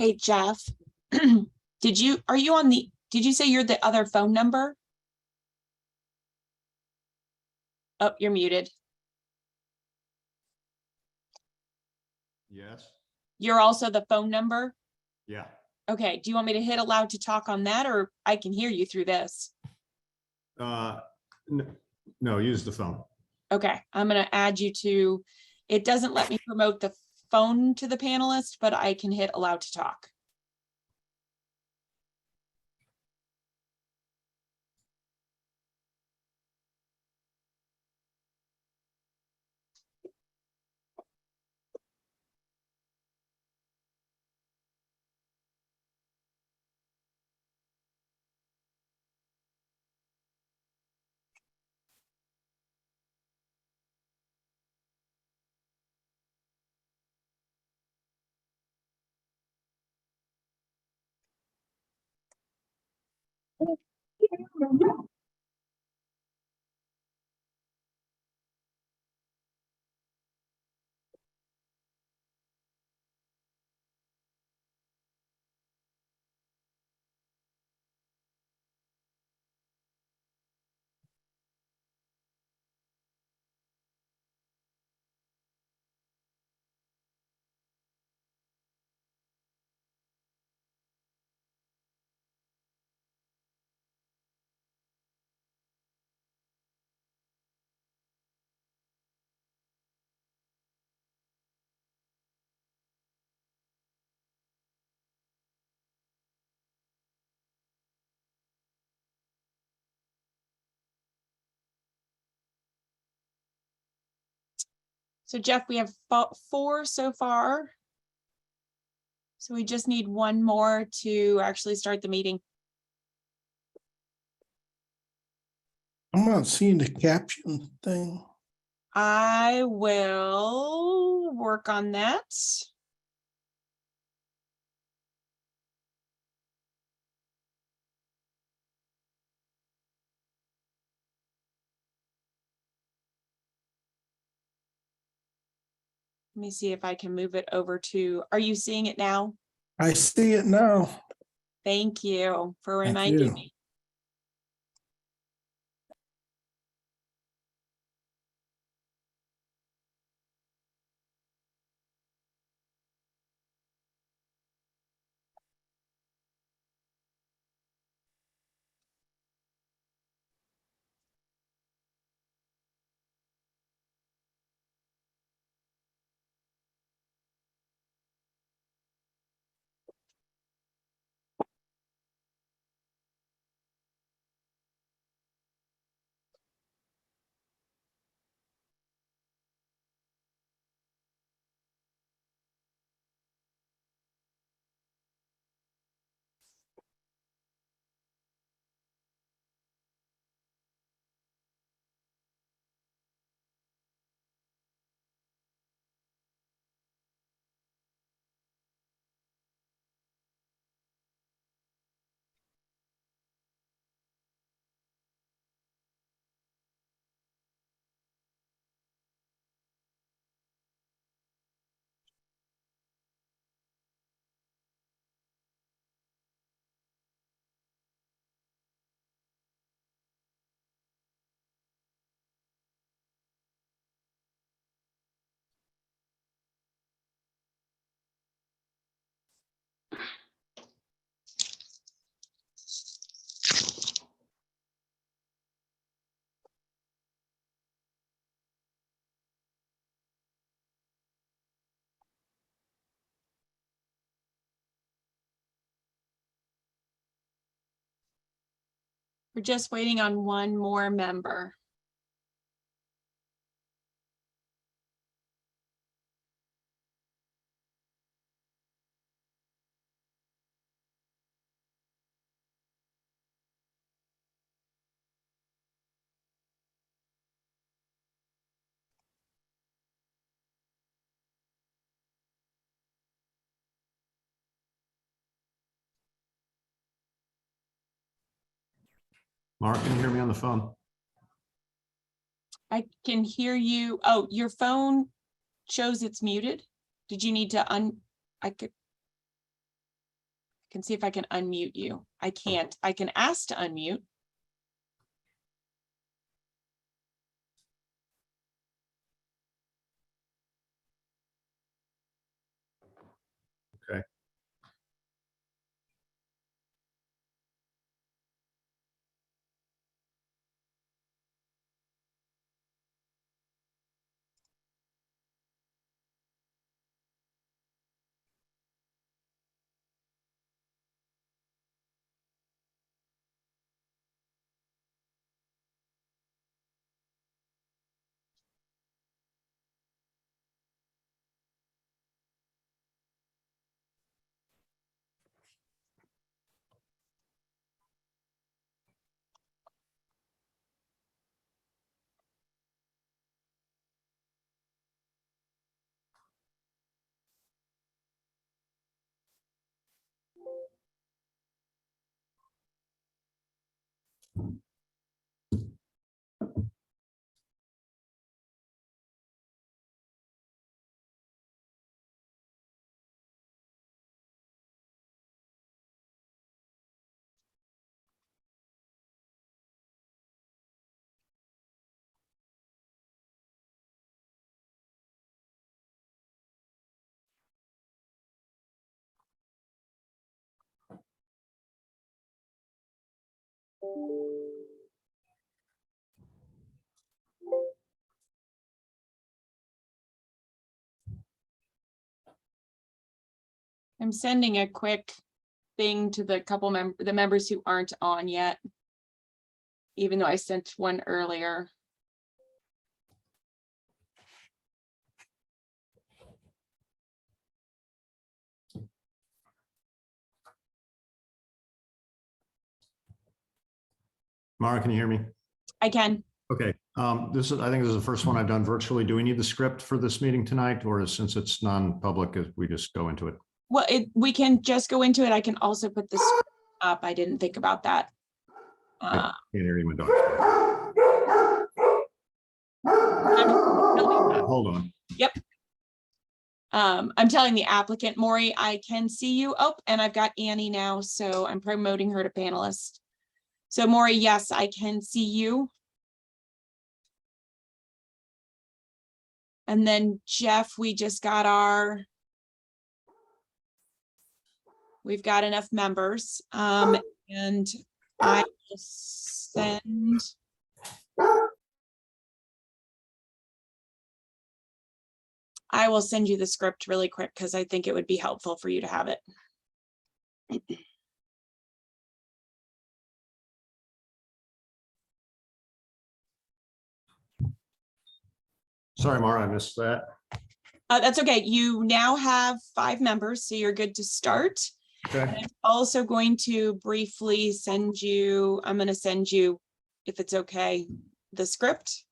Hey, Jeff, did you say you're the other phone number? Oh, you're muted. Yes. You're also the phone number? Yeah. Okay, do you want me to hit allow to talk on that, or I can hear you through this? No, use the phone. Okay, I'm gonna add you to, it doesn't let me promote the phone to the panelist, but I can hit allow to talk. So Jeff, we have 4 so far. So we just need one more to actually start the meeting. I'm not seeing the caption thing. I will work on that. Let me see if I can move it over to, are you seeing it now? I see it now. Thank you for Thank reminding you. me. We're just waiting on one more member. Mark, can you hear me on the phone? I can hear you. Oh, your phone shows it's muted. Did you need to I could. Can see if I can unmute you. I can't. I can ask to unmute. Okay. I'm sending a quick thing to the the members who aren't on yet, even though I sent one earlier. Mara, can you hear me? I can. Okay. I think this is the first one I've done virtually. Do we need the script for this meeting tonight, or since it's non-public, we just go into it? Well, we can just go into it. I can also put this up. I didn't think about that. I can't hear you, my dog. Hold on. Yep. I'm telling the applicant, Maury, I can see you. Oh, and I've got Annie now, so I'm promoting her to panelist. So Maury, yes, I can see you. And then Jeff, we've got enough members. And I will send. I will send you the script really quick because I think it would be helpful for you to have it. Sorry, Mara, I missed that. That's okay. You now have 5 members, so you're good to start. Okay. I'm also going to briefly send you, I'm going to send you, if it's okay, the script.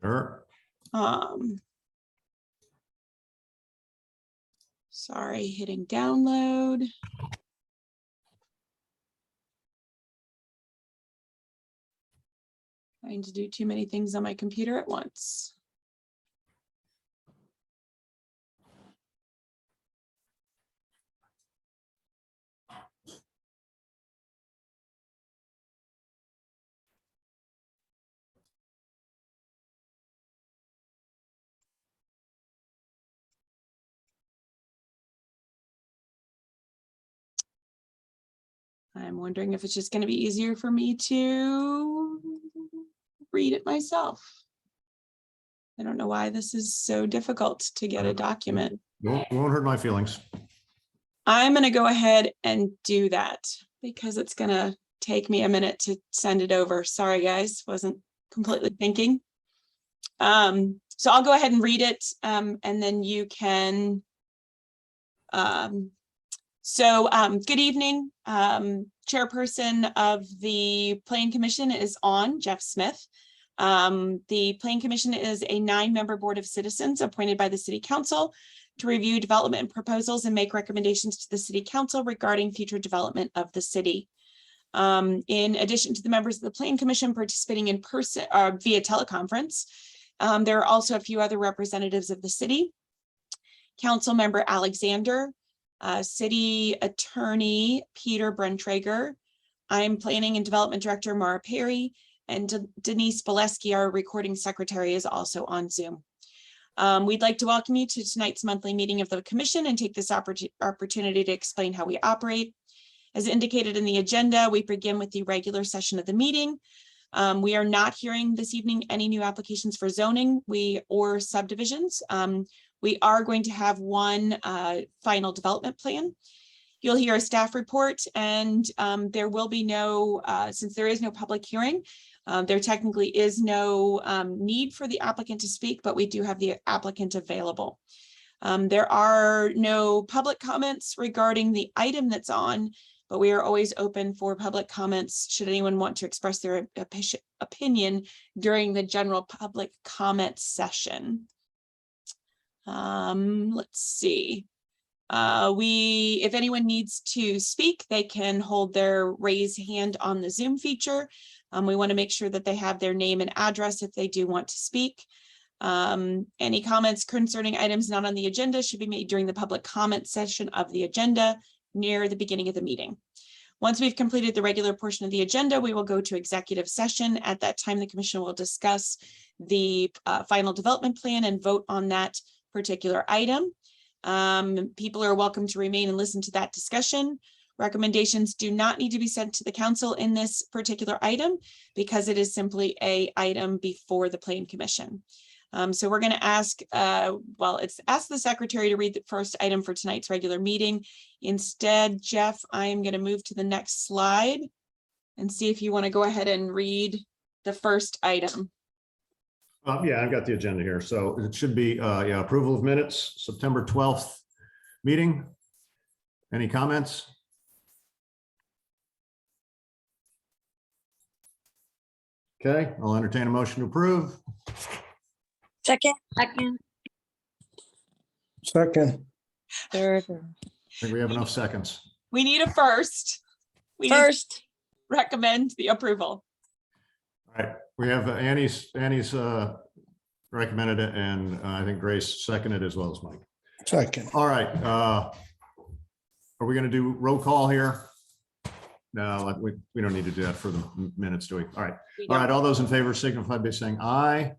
Sure. Sorry, hitting download. Trying to do too many things on my computer at once. I'm wondering if it's just going to be easier for me to read it myself. I don't know why this is so difficult to get a document. Won't hurt my feelings. I'm going to go ahead and do that because it's going to take me a minute to send it over. Sorry, guys, wasn't completely thinking. So I'll go ahead and read it, and then you can. Good evening. Chairperson of the Planning Commission is on, Jeff Smith. The Planning Commission is a 9-member board of citizens appointed by the City Council to review development proposals and make recommendations to the City Council regarding future development of the city. In addition to the members of the Planning Commission participating in person via teleconference, there are also a few other representatives of the city. Council member Alexander, City Attorney Peter Brentrager. I'm Planning and Development Director Mara Perry, and Denise Bolesky, our recording secretary, is also on Zoom. We'd like to welcome you to tonight's monthly meeting of the commission and take this opportunity to explain how we operate. As indicated in the agenda, we begin with the regular session of the meeting. We are not hearing this evening any new applications for zoning or subdivisions. We are going to have one final development plan. You'll hear a staff report, and there will be no, since there is no public hearing, there technically is no need for the applicant to speak, but we do have the applicant available. There are no public comments regarding the item that's on, but we are always open for public comments should anyone want to express their opinion during the general public comment session. Let's see. If anyone needs to speak, they can hold their raise hand on the Zoom feature. We want to make sure that they have their name and address if they do want to speak. Any comments concerning items not on the agenda should be made during the public comment session of the agenda near the beginning of the meeting. Once we've completed the regular portion of the agenda, we will go to executive session. At that time, the commission will discuss the final development plan and vote on that particular item. People are welcome to remain and listen to that discussion. Recommendations do not need to be sent to the council in this particular item because it is simply an item before the Plan Commission. So we're going to ask, ask the secretary to read the first item for tonight's regular meeting. Instead, Jeff, I am going to move to the next slide and see if you want to go ahead and read the first item. Yeah, I've got the agenda here. So it should be approval of minutes, September 12th meeting. Any comments? Okay, I'll entertain a motion to approve. Second. Third. I think we have enough seconds. We need a first. We First. recommend the approval. All right, we have Annie's recommended it, and I think Grace seconded as well as Mike. Second. All right, are we going to do roll call here? No, we don't need to do that for the minutes, do we? All right. We All right, don't. all those in favor signify by saying aye.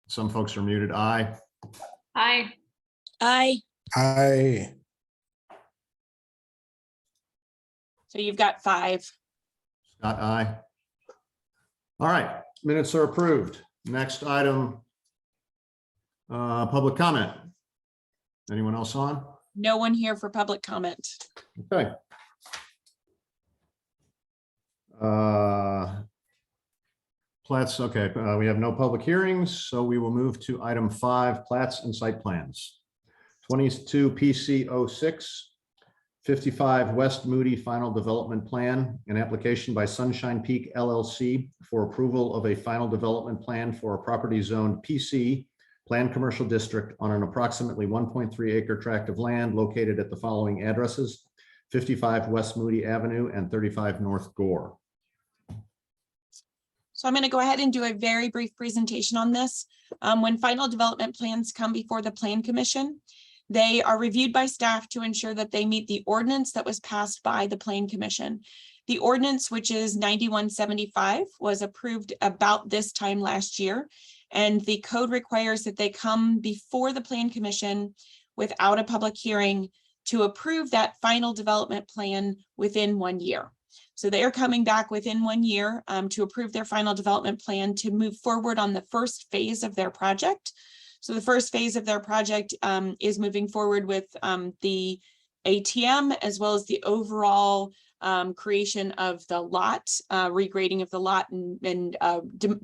Some folks are muted. Aye. Aye. Aye. So you've got 5. Scott, aye. All right, minutes are approved. Next item, public comment. Anyone else on? No one here for public comment. Okay. Plats, okay, we have no public hearings, so we will move to item 5, plats and site plans. 22 PC 06, 55 West Moody Final Development Plan, an application by Sunshine Peak LLC for approval of a final development plan for a property zoned PC, Planned Commercial District, on an approximately 1.3 acre tract of land located at the following addresses: 55 West Moody Avenue and 35 North Gore. So I'm going to go ahead and do a very brief presentation on this. When final development plans come before the Plan Commission, they are reviewed by staff to ensure that they meet the ordinance that was passed by the Plan Commission. The ordinance, which is 9175, was approved about this time last year, and the code requires that they come before the Plan Commission without a public hearing to approve that final development plan within 1 year. So they are coming back within 1 year to approve their final development plan to move forward on the first phase of their project. So the first phase of their project is moving forward with the ATM, as well as the overall creation of the lot, regrading of the lot, and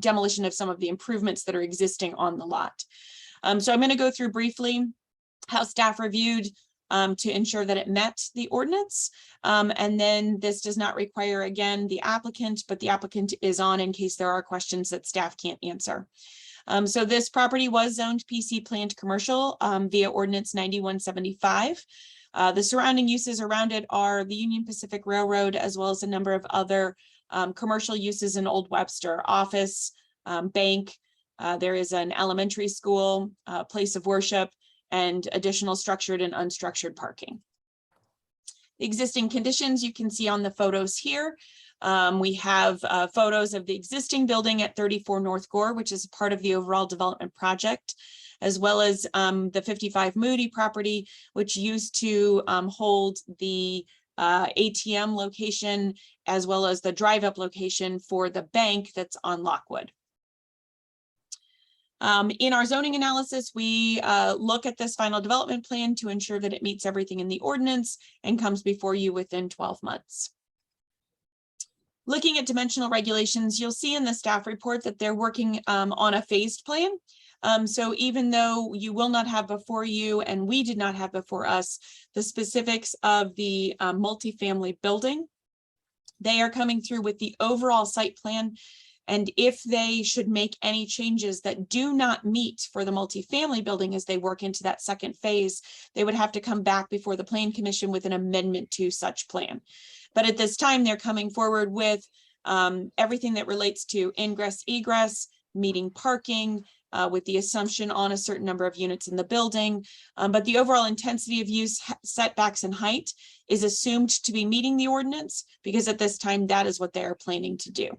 demolition of some of the improvements that are existing on the lot. So I'm going to go through briefly how staff reviewed to ensure that it met the ordinance. And then this does not require, again, the applicant, but the applicant is on in case there are questions that staff can't answer. So this property was zoned PC planned commercial via ordinance 9175. The surrounding uses around it are the Union Pacific Railroad, as well as a number of other commercial uses in Old Webster: office, bank. There is an elementary school, place of worship, and additional structured and unstructured parking. The existing conditions you can see on the photos here. We have photos of the existing building at 34 North Gore, which is part of the overall development project, as well as the 55 Moody property, which used to hold the ATM location, as well as the drive-up location for the bank that's on Lockwood. In our zoning analysis, we look at this final development plan to ensure that it meets everything in the ordinance and comes before you within 12 months. Looking at dimensional regulations, you'll see in the staff report that they're working on a phased plan. So even though you will not have before you, and we did not have before us, the specifics of the multifamily building, they are coming through with the overall site plan. And if they should make any changes that do not meet for the multifamily building as they work into that second phase, they would have to come back before the Plan Commission with an amendment to such plan. But at this time, they're coming forward with everything that relates to ingress, egress, meeting parking, with the assumption on a certain number of units in the building. But the overall intensity of use, setbacks, and height is assumed to be meeting the ordinance, because at this time, that is what they are planning to do.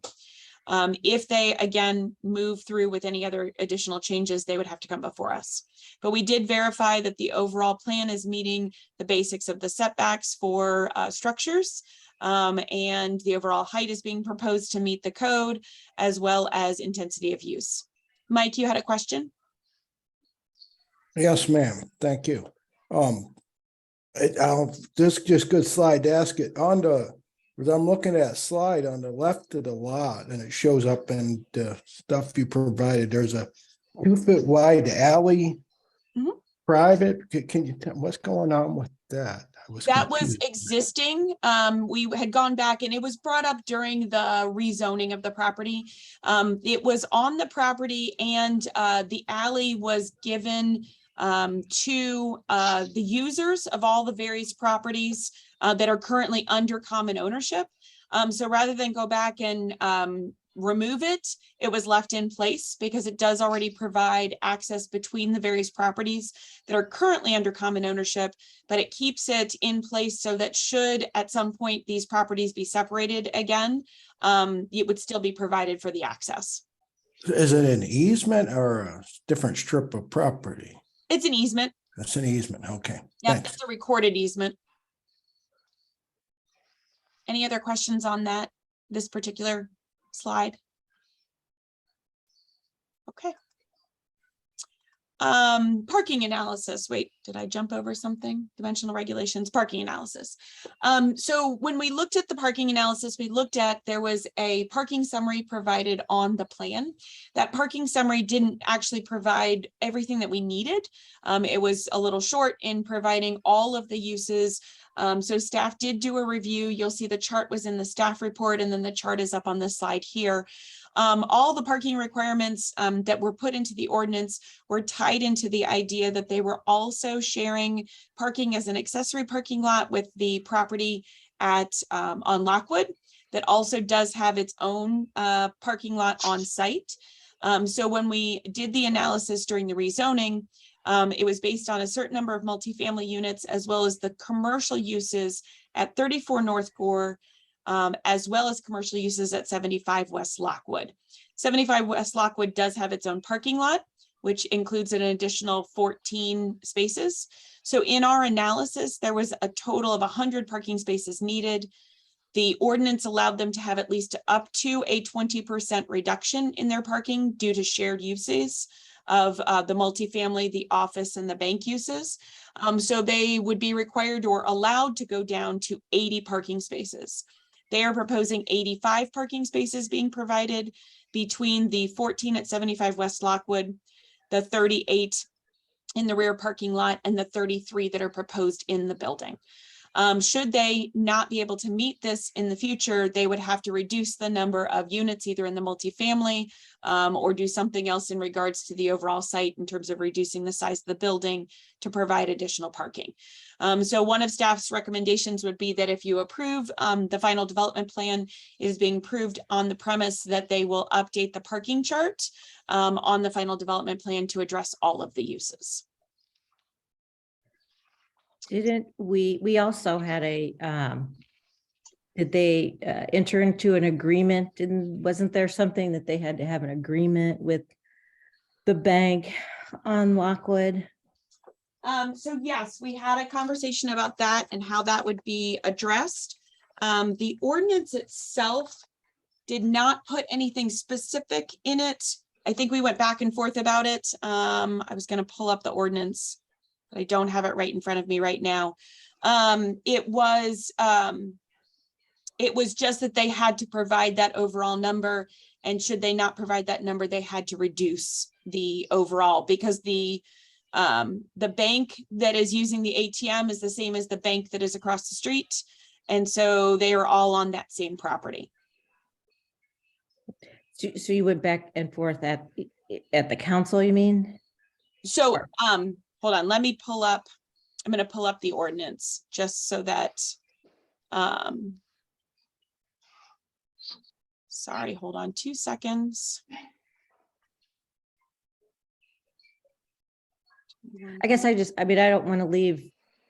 If they, again, move through with any other additional changes, they would have to come before us. But we did verify that the overall plan is meeting the basics of the setbacks for structures, and the overall height is being proposed to meet the code, as well as intensity of use. Mike, you had a question? Yes, ma'am. Thank you. This is just a good slide to ask it on the, because I'm looking at a slide on the left of the lot and it shows up in the stuff you provided. There's a 2-foot wide alley. Mhm. Private. Can you tell what's going on with that? That was existing. We had gone back and it was brought up during the rezoning of the property. It was on the property, and the alley was given to the users of all the various properties that are currently under common ownership. So rather than go back and remove it, it was left in place because it does already provide access between the various properties that are currently under common ownership, but it keeps it in place so that should at some point these properties be separated again, it would still be provided for the access. Is it an easement or a different strip of property? It's an easement. That's an easement. Okay. Yeah, Thanks. it's a recorded easement. Any other questions on that, this particular slide? Okay. Parking analysis. Wait, did I jump over something? Dimensional regulations, parking analysis. So when we looked at the parking analysis, we looked at, there was a parking summary provided on the plan. That parking summary didn't actually provide everything that we needed. It was a little short in providing all of the uses. So staff did do a review. You'll see the chart was in the staff report, and then the chart is up on this slide here. All the parking requirements that were put into the ordinance were tied into the idea that they were also sharing parking as an accessory parking lot with the property at on Lockwood that also does have its own parking lot on site. So when we did the analysis during the rezoning, it was based on a certain number of multifamily units, as well as the commercial uses at 34 North Gore, as well as commercial uses at 75 West Lockwood. 75 West Lockwood does have its own parking lot, which includes an additional 14 spaces. So in our analysis, there was a total of 100 parking spaces needed. The ordinance allowed them to have at least up to a 20% reduction in their parking due to shared uses of the multifamily, the office, and the bank uses. So they would be required or allowed to go down to 80 parking spaces. They are proposing 85 parking spaces being provided between the 14 at 75 West Lockwood, the 38 in the rear parking lot, and the 33 that are proposed in the building. Should they not be able to meet this in the future, they would have to reduce the number of units either in the multifamily or do something else in regards to the overall site in terms of reducing the size of the building to provide additional parking. So one of staff's recommendations would be that if you approve the final development plan is being approved on the premise that they will update the parking chart on the final development plan to address all of the uses. Didn't we also had a, did they enter into an agreement? And wasn't there something that they had to have an agreement with the bank on Lockwood? So yes, we had a conversation about that and how that would be addressed. The ordinance itself did not put anything specific in it. I think we went back and forth about it. I was going to pull up the ordinance, but I don't have it right in front of me right now. It was just that they had to provide that overall number, and should they not provide that number, they had to reduce the overall, because the bank that is using the ATM is the same as the bank that is across the street. And so they are all on that same property. So you went back and forth at the council, you mean? So, hold on, let me pull up, I'm going to pull up the ordinance just so that, sorry, hold on 2 seconds. I guess I mean, I don't want to leave,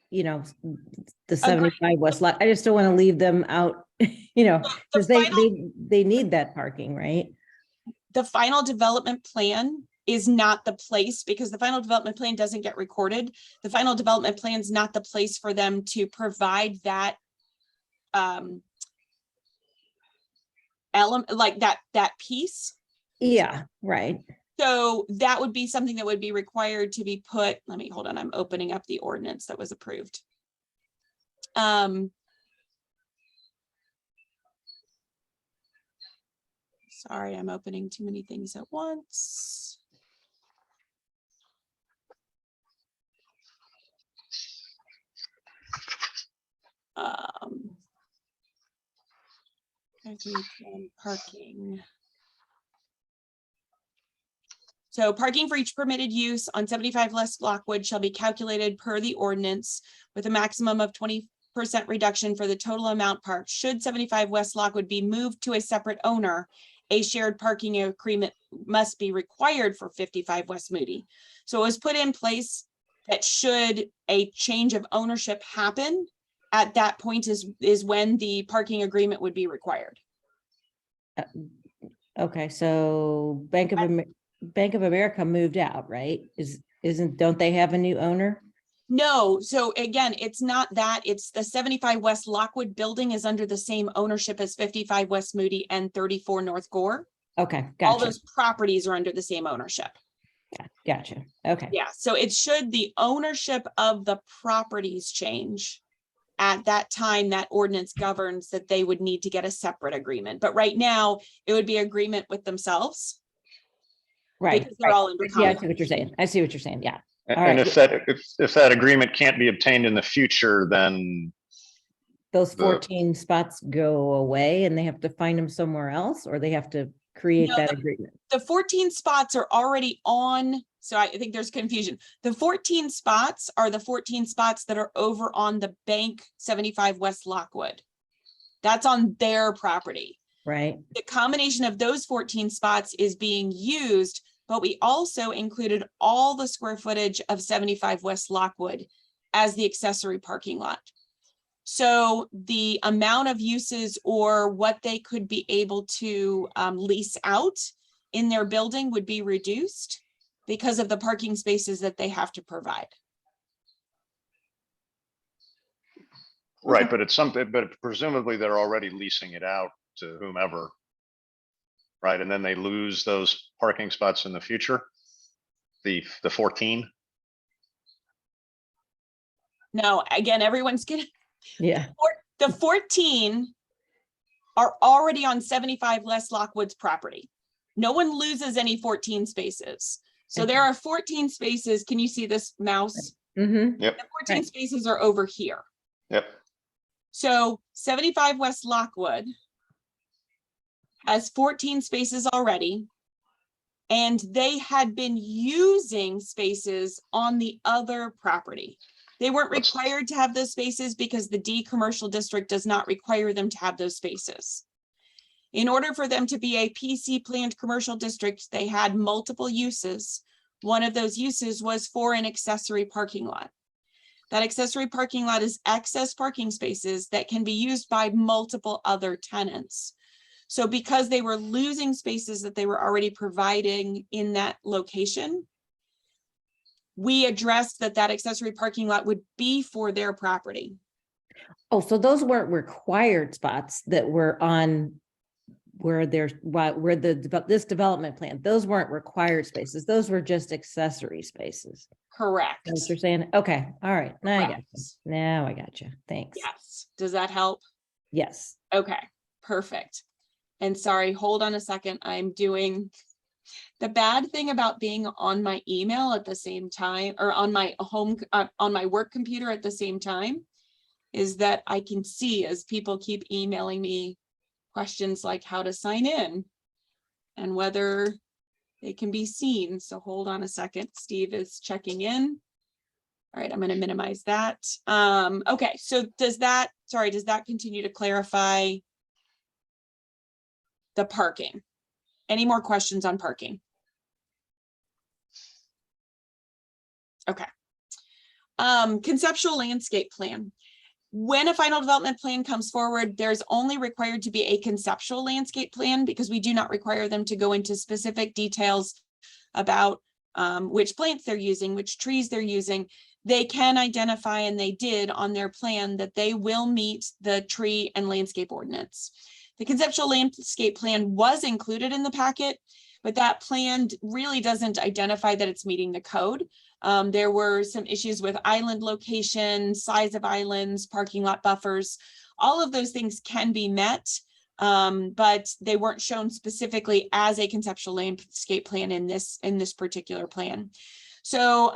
the 75 West Lot. I just don't want to leave them out, because they need that parking, right? The final development plan is not the place, because the final development plan doesn't get recorded. The final development plan is not the place for them to provide that element, like that piece. Yeah, right. So that would be something that would be required to be put, hold on, I'm opening up the ordinance that was approved. Sorry, I'm opening too many things at once. Parking. So parking for each permitted use on 75 West Lockwood shall be calculated per the ordinance with a maximum of 20% reduction for the total amount parked. Should 75 West Lockwood be moved to a separate owner, a shared parking agreement must be required for 55 West Moody. So it was put in place that should a change of ownership happen, at that point is when the parking agreement would be required. Okay, so Bank of America moved out, right? Don't they have a new owner? No, so again, it's not that, it's the 75 West Lockwood building is under the same ownership as 55 West Moody and 34 North Gore. Okay, All gotcha. those properties are under the same ownership. Gotcha. Okay. Yeah, so it should the ownership of the properties change. At that time, that ordinance governs that they would need to get a separate agreement. But right now, it would be agreement with themselves. Right. Because they're all under Yeah, I common. see what you're saying. I see what you're saying. Yeah. All And right. if that agreement can't be obtained in the future, then Those 14 spots go away and they have to find them somewhere else, or they have to create No, that agreement? The 14 spots are already on. So I think there's confusion. The 14 spots are the 14 spots that are over on the bank 75 West Lockwood. That's on their property. Right. The combination of those 14 spots is being used, but we also included all the square footage of 75 West Lockwood as the accessory parking lot. So the amount of uses or what they could be able to lease out in their building would be reduced because of the parking spaces that they have to provide. right, but it's something, but presumably they're already leasing it out to whomever. Right, and then they lose those parking spots in the future, the 14. No, again, everyone's getting, Yeah. the 14 are already on 75 West Lockwood's property. No one loses any 14 spaces. So there are 14 spaces. Can you see this mouse? Mm-hmm. Yep. The 14 Right. spaces are over here. Yep. So 75 West Lockwood has 14 spaces already. And they had been using spaces on the other property. They weren't required to have those spaces because the D commercial district does not require them to have those spaces. In order for them to be a PC planned commercial district, they had multiple uses. One of those uses was for an accessory parking lot. That accessory parking lot is excess parking spaces that can be used by multiple other tenants. So because they were losing spaces that they were already providing in that location, we addressed that that accessory parking lot would be for their property. Oh, so those weren't required spots that were on where there's, where this development plan, those weren't required spaces. Those were just accessory spaces. Correct. That's what you're saying? Okay, all right, now I got you. Correct. Now I got you. Thanks. Yes. Does that help? Yes. Okay, perfect. And sorry, hold on a second. I'm doing the bad thing about being on my email at the same time, or on my on my work computer at the same time, is that I can see as people keep emailing me questions like how to sign in and whether they can be seen. So hold on a second. Steve is checking in. All right, I'm going to minimize that. Okay, so does that continue to clarify the parking? Any more questions on parking? Okay. Conceptual landscape plan. When a final development plan comes forward, there's only required to be a conceptual landscape plan because we do not require them to go into specific details about which plants they're using, which trees they're using. They can identify, and they did on their plan, that they will meet the tree and landscape ordinance. The conceptual landscape plan was included in the packet, but that plan really doesn't identify that it's meeting the code. There were some issues with island location, size of islands, parking lot buffers. All of those things can be met, but they weren't shown specifically as a conceptual landscape plan in this particular plan. So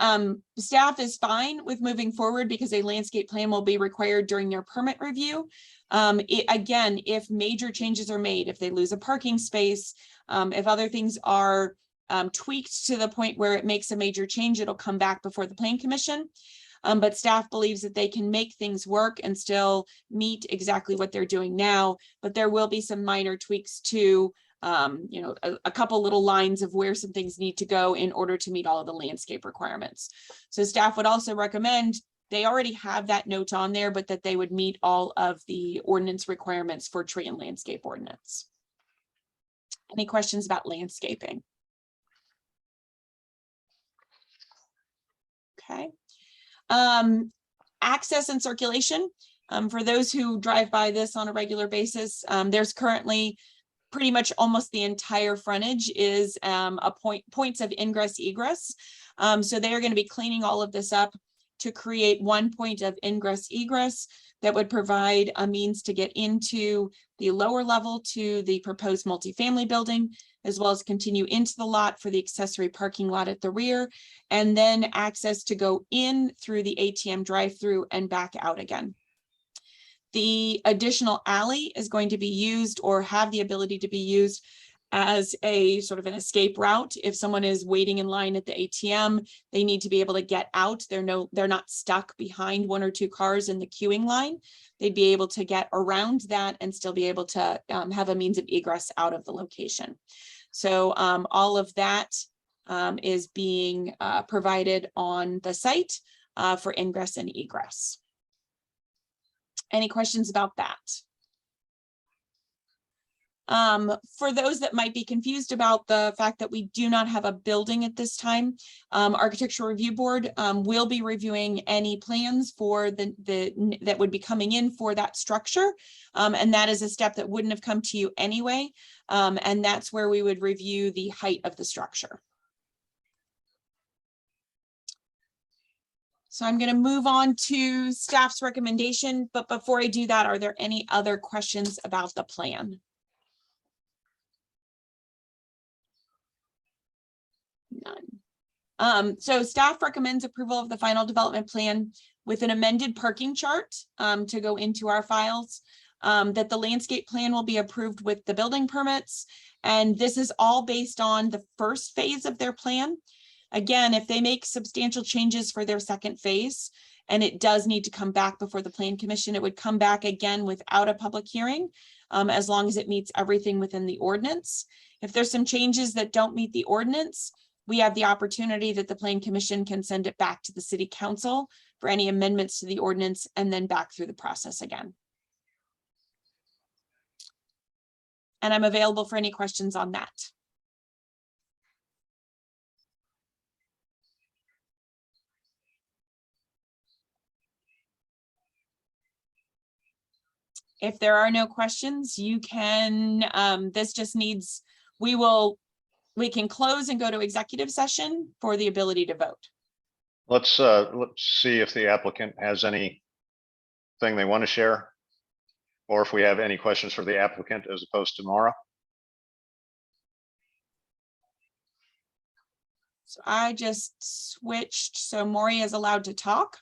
staff is fine with moving forward because a landscape plan will be required during their permit review. Again, if major changes are made, if they lose a parking space, if other things are tweaked to the point where it makes a major change, it'll come back before the Plan Commission. But staff believes that they can make things work and still meet exactly what they're doing now, but there will be some minor tweaks to a couple little lines of where some things need to go in order to meet all of the landscape requirements. So staff would also recommend, they already have that note on there, but that they would meet all of the ordinance requirements for tree and landscape ordinance. Any questions about landscaping? Okay. Access and circulation. For those who drive by this on a regular basis, there's currently pretty much almost the entire frontage is points of ingress egress. So they are going to be cleaning all of this up to create one point of ingress egress that would provide a means to get into the lower level to the proposed multifamily building, as well as continue into the lot for the accessory parking lot at the rear, and then access to go in through the ATM drive-through and back out again. The additional alley is going to be used, or have the ability to be used, as a sort of an escape route. If someone is waiting in line at the ATM, they need to be able to get out. They're not stuck behind one or two cars in the queuing line. They'd be able to get around that and still be able to have a means of egress out of the location. So all of that is being provided on the site for ingress and egress. Any questions about that? For those that might be confused about the fact that we do not have a building at this time, Architectural Review Board will be reviewing any plans for that would be coming in for that structure. And that is a step that wouldn't have come to you anyway. And that's where we would review the height of the structure. So I'm going to move on to staff's recommendation, but before I do that, are there any other questions about the plan? None. So staff recommends approval of the final development plan with an amended parking chart to go into our files, that the landscape plan will be approved with the building permits. And this is all based on the first phase of their plan. Again, if they make substantial changes for their second phase, and it does need to come back before the Plan Commission, it would come back again without a public hearing, as long as it meets everything within the ordinance. If there's some changes that don't meet the ordinance, we have the opportunity that the Plan Commission can send it back to the City Council for any amendments to the ordinance, and then back through the process again. And I'm available for any questions on that. If there are no questions, you can, this just needs, we can close and go to executive session for the ability to vote. Let's see if the applicant has anything they want to share, or if we have any questions for the applicant as opposed to Maura. So I just switched, so Maury is allowed to talk.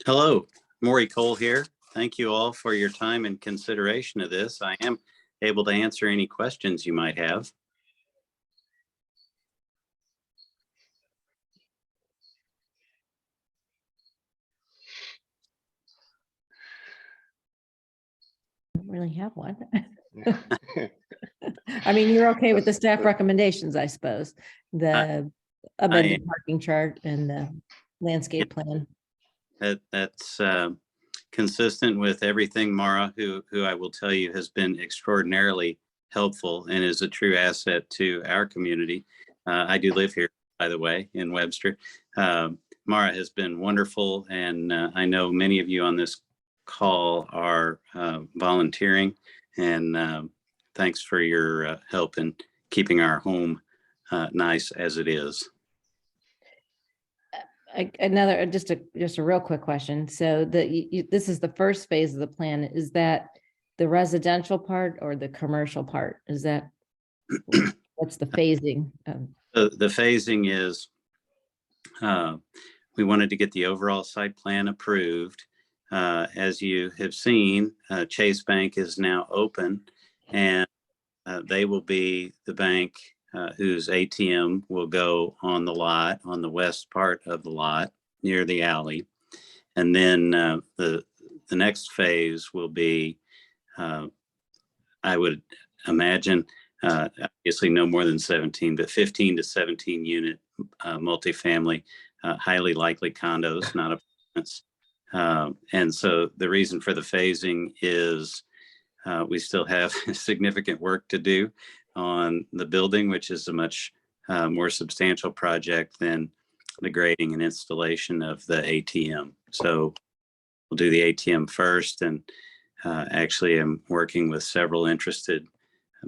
Hello, Maury Cole here. Thank you all for your time and consideration of this. I am able to answer any questions you might have. Don't really have one. I mean, you're okay with the staff recommendations, I suppose, the amended parking chart and the landscape plan. That's consistent with everything Mara, who I will tell you has been extraordinarily helpful and is a true asset to our community. I do live here, by the way, in Webster. Mara has been wonderful, and I know many of you on this call are volunteering, and thanks for your help in keeping our home nice as it is. Another, just a real quick question. So this is the first phase of the plan. Is that the residential part or the commercial part? Is that, what's the phasing? The phasing is, we wanted to get the overall site plan approved. As you have seen, Chase Bank is now open, and they will be the bank whose ATM will go on the lot, on the west part of the lot near the alley. And then the next phase will be, I would imagine, obviously no more than 17, but 15 to 17 unit multifamily, highly likely condos, not apartments. And so the reason for the phasing is we still have significant work to do on the building, which is a much more substantial project than the grading and installation of the ATM. So we'll do the ATM first, and actually I'm working with several interested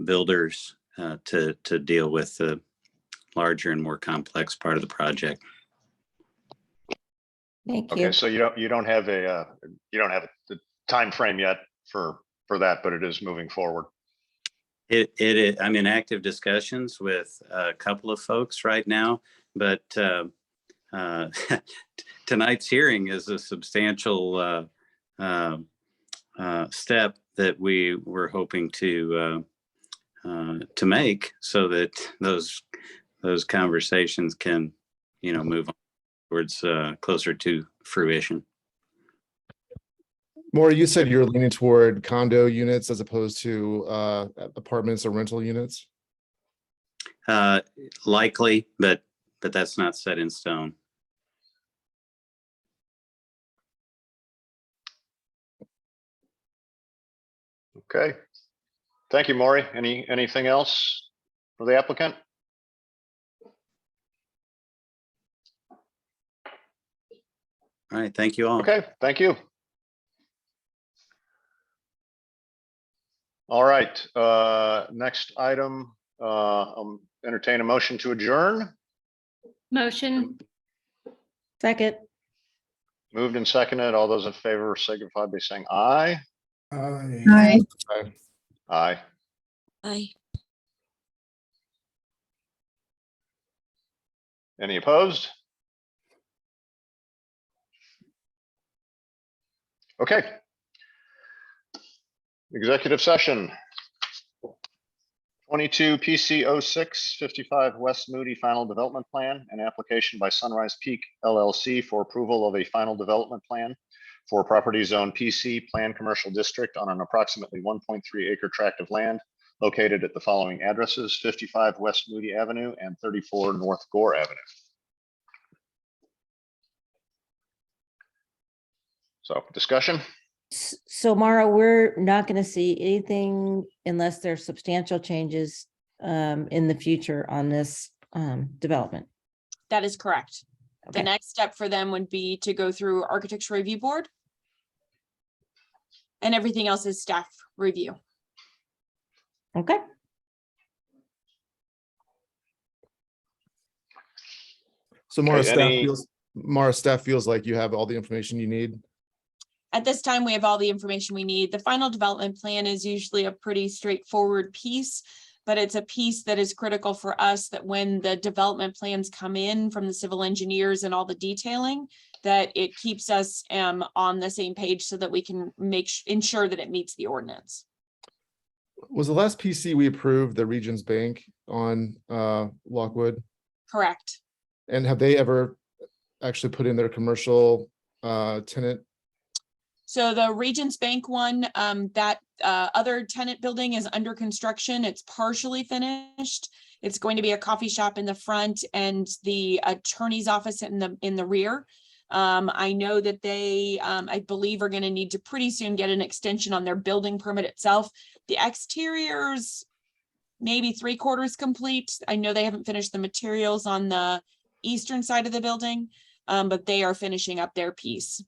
builders to deal with the larger and more complex part of the project. Thank you. Okay, so you don't have the time frame yet for that, but it is moving forward. I'm in active discussions with a couple of folks right now, but tonight's hearing is a substantial step that we were hoping to make, so that those conversations can, move on towards closer to fruition. Maura, you said you're leaning toward condo units as opposed to apartments or rental units? Likely, but that's not set in stone. Okay. Thank you, Maury. Anything else for the applicant? All right, thank you all. Okay, thank you. All right, next item, entertain a motion to adjourn. Motion. Second. Moved and seconded. All those in favor signify by saying aye. Aye. Aye. Aye. Any opposed? Okay. Executive session. 22 PC 06 55 West Moody Final Development Plan, an application by Sunrise Peak LLC for approval of a final development plan for property zone PC Plan Commercial District on an approximately 1.3 acre tract of land located at the following addresses: 55 West Moody Avenue and 34 North Gore Avenue. So discussion? So Mara, we're not going to see anything unless there's substantial changes in the future on this development. That is correct. The Okay. next step for them would be to go through architecture review board. And everything else is staff review. Okay. So Mara, Okay, staff feels like you have all the information you need. At this time, we have all the information we need. The final development plan is usually a pretty straightforward piece, but it's a piece that is critical for us that when the development plans come in from the civil engineers and all the detailing, that it keeps us on the same page so that we can ensure that it meets the ordinance. Was the last PC we approved the Regions Bank on Lockwood? Correct. And have they ever actually put in their commercial tenant? So the Regents Bank one, that other tenant building is under construction. It's partially finished. It's going to be a coffee shop in the front and the attorney's office in the rear. I know that they, I believe, are going to need to pretty soon get an extension on their building permit itself. The exterior's maybe 3/4 complete. I know they haven't finished the materials on the eastern side of the building, but they are finishing up their piece.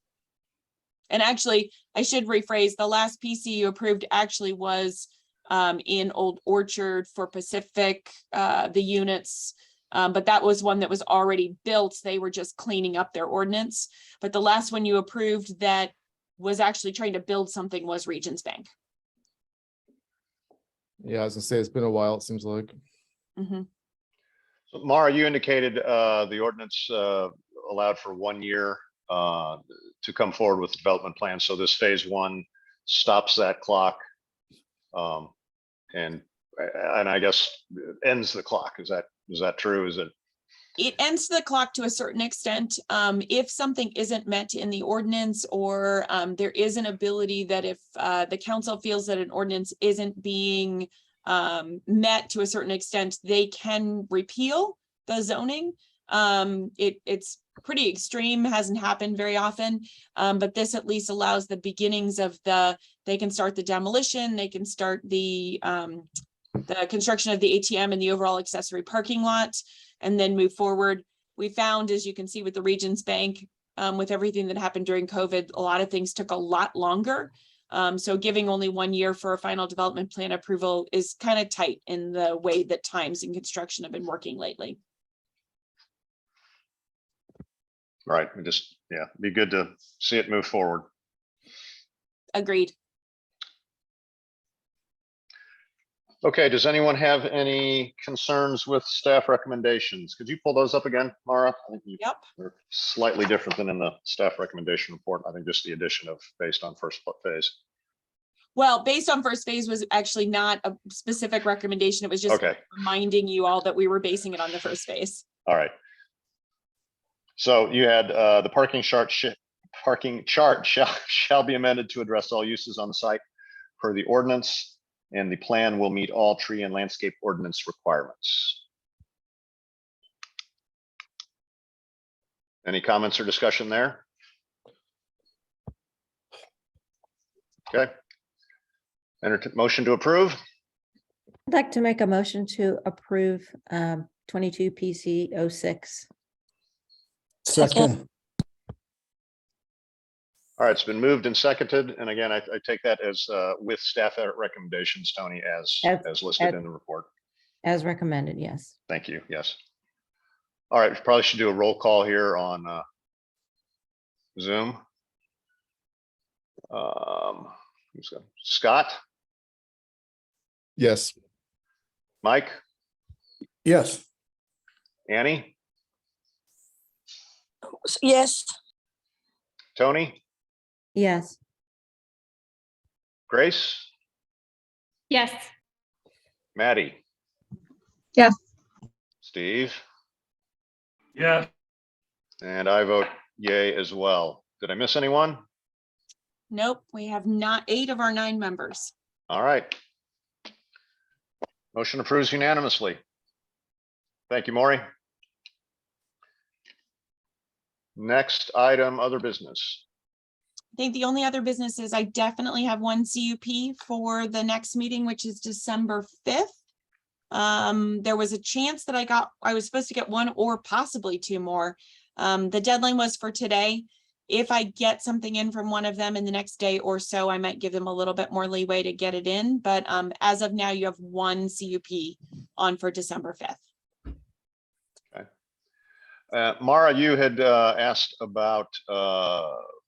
And actually, I should rephrase, the last PC you approved actually was in Old Orchard for Pacific, the units. But that was one that was already built. They were just cleaning up their ordinance. But the last one you approved that was actually trying to build something was Regions Bank. Yeah, I was gonna say it's been a while, it seems like. Mm-hmm. So Mara, you indicated the ordinance allowed for 1 year to come forward with development plans. So this phase one stops that clock and I guess ends the clock. Is that true? Is it? It ends the clock to a certain extent. If something isn't met in the ordinance, or there is an ability that if the council feels that an ordinance isn't being met to a certain extent, they can repeal the zoning. It's pretty extreme, hasn't happened very often, but this at least allows the beginnings of they can start the demolition, they can start the construction of the ATM and the overall accessory parking lot, and then move forward. We found, as you can see with the Regions Bank, with everything that happened during COVID, a lot of things took a lot longer. So giving only 1 year for a final development plan approval is kind of tight in the way that times in construction have been working lately. Right. We just, yeah, be good to see it move forward. Agreed. Okay, does anyone have any concerns with staff recommendations? Could you pull those up again, Mara? I think Yep. they're slightly different than in the staff recommendation report. I think just the addition of based on first phase. Well, based on first phase was actually not a specific recommendation. It was just Okay. reminding you all that we were basing it on the first phase. All right. So you had the parking chart shall be amended to address all uses on the site per the ordinance, and the plan will meet all tree and landscape ordinance requirements. Any comments or discussion there? Okay. Motion to approve. I'd like to make a motion to approve 22 PC 06. Second, All right, it's been moved and seconded. And again, I take that as with staff recommendations, Tony, as listed in the report. As recommended, yes. Thank you. Yes. All right, we probably should do a roll call here on Zoom. Who's got Scott, Yes. Mike, yes. Annie, Yes. Tony, Yes. Grace, Yes. Maddie. Yes. Steve, Yes. and I vote yay as well. Did I miss anyone? Nope, we have not 8 of our 9 members. All right. Motion approves unanimously. Thank you, Maury. Next item, other business. I think the only other business is I definitely have one CUP for the next meeting, which is December 5th. There was a chance that I was supposed to get one or possibly two more. The deadline was for today. If I get something in from one of them in the next day or so, I might give them a little bit more leeway to get it in. But as of now, you have one CUP on for December 5th. Mara, you had asked about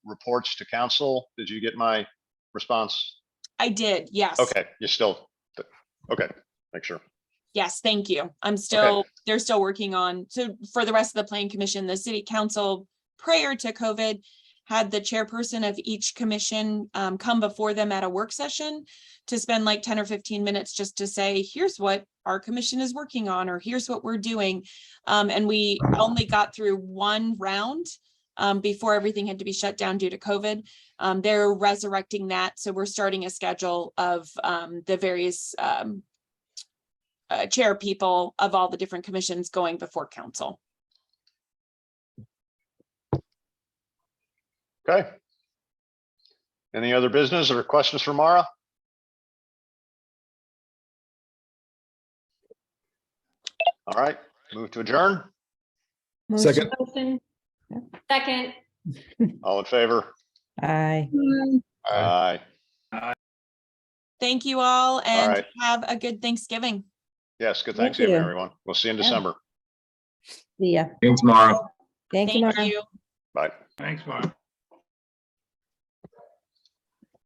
reports to council. Did you get my response? I did, yes. Okay, you still, okay, make sure. Yes, thank you. They're still working on, so for the rest of the planning commission, the city council prior to COVID had the chairperson of each commission come before them at a work session to spend like 10 or 15 minutes just to say, here's what our commission is working on, or here's what we're doing. And we only got through one round before everything had to be shut down due to COVID. They're resurrecting that. So we're starting a schedule of the various chair people of all the different commissions going before council. Okay. Any other business or questions for Mara? All right, move to adjourn. Second. Motion. Second. All in favor? Aye. Aye. Thank you all and right. have a good Thanksgiving. Yes, good Thank Thanksgiving, you. everyone. We'll see you in Yeah. December. See ya. Thanks, Mara. Thank you, Thank Mara. you. Bye. Thanks, Mara.